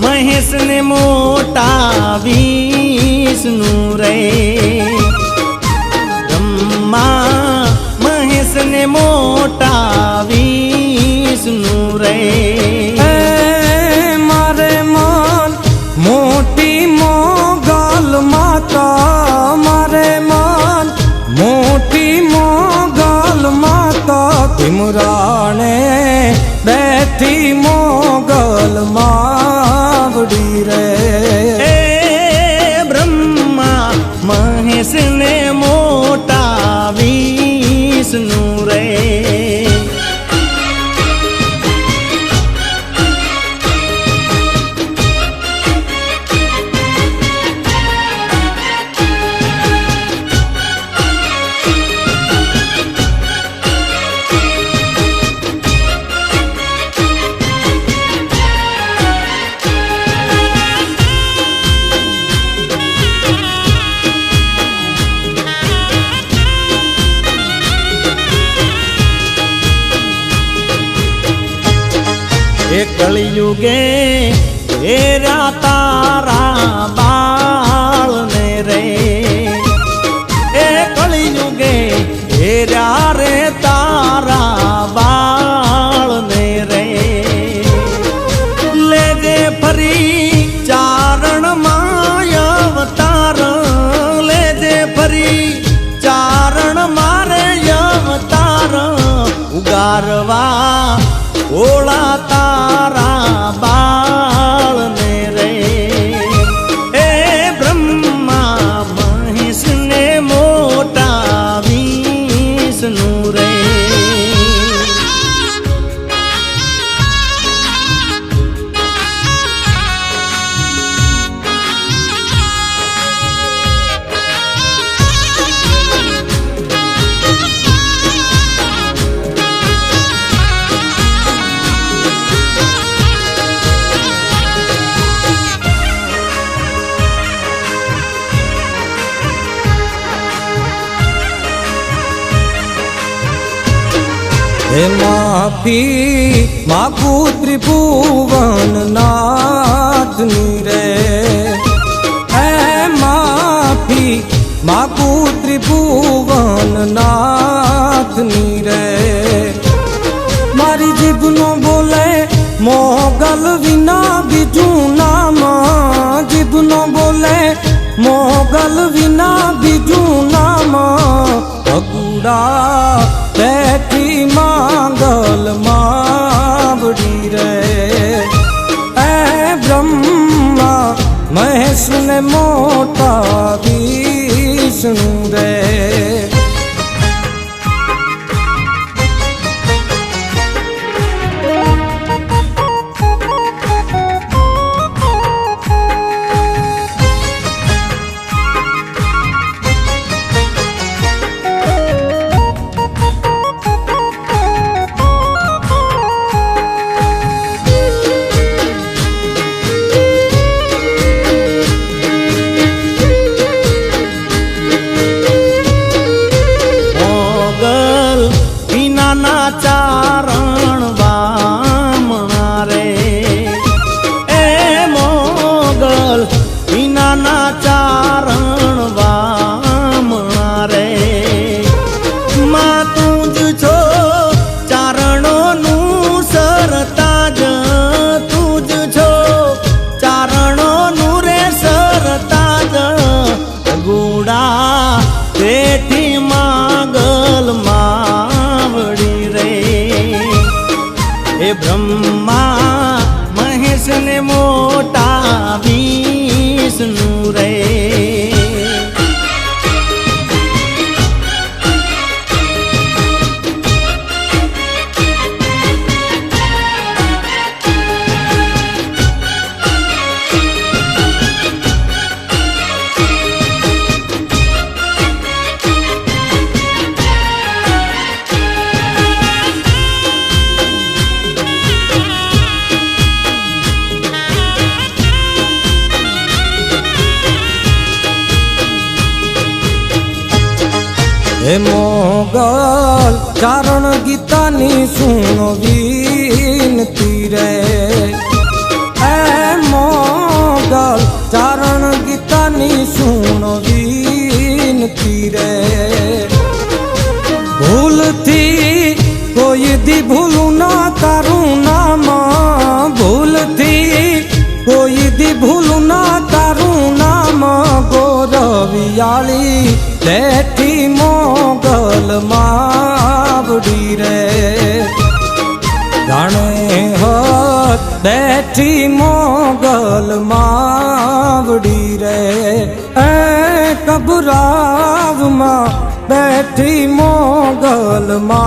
महेश ने मोटा विष्णु रे ब्रह्मा महेश ने मोटा विष्णु रे मारे मन मोटी मोगल माता मारे मन मोटी मोगल माता तिमराने बैठी मोगल मावड़ी रे ब्रह्मा महेश ने मोटा विष्णु रे कलयुगे तेरा तारा बाल ने रे कलयुगे तेरा रे तारा बाल ने रे ले जे फरी चारण मायावतार ले जे फरी चारण मारे अवतार उगारवा ओला तारा बाल ने रे ब्रह्मा महेश ने मोटा विष्णु रे माफी मागू त्रिभुवन नाथ रे माफी मागू त्रिभुवन नाथ रे मारी जीभ नो बोले मोगल विना बिजू नाम जीभ नो बोले मोगल विना बिजू नाम अगुड़ा बैठी मांगल मावड़ी रे ब्रह्मा महेश ने मोटा विष्णु रे चारण वामना रे मोगल बिना ना चारण वामना रे मां तुझ छो चारणों नु सरताज तुझ छो चारणों नु रे सरताज गुड़ा बेठी मागल मावड़ी रे એ બ્રહ્મા મહેશ ને મોટા વિષ્ણુ રે. હે મોગલ ચારણ ગીતાની સુનો વિનતી રે. હે મોગલ ચારણ ગીતાની સુનો વિનતી રે. ભૂલથી કોઈ દી ભૂલું ના તારું નામ, ભૂલથી કોઈ દી ભૂલું ના તારું નામ. ગોરવિયાળી બેઠી મોગલ માવડી રે. જાણે હત બેઠી મોગલ માવડી રે. એ કબરાવમાં બેઠી મોગલ માં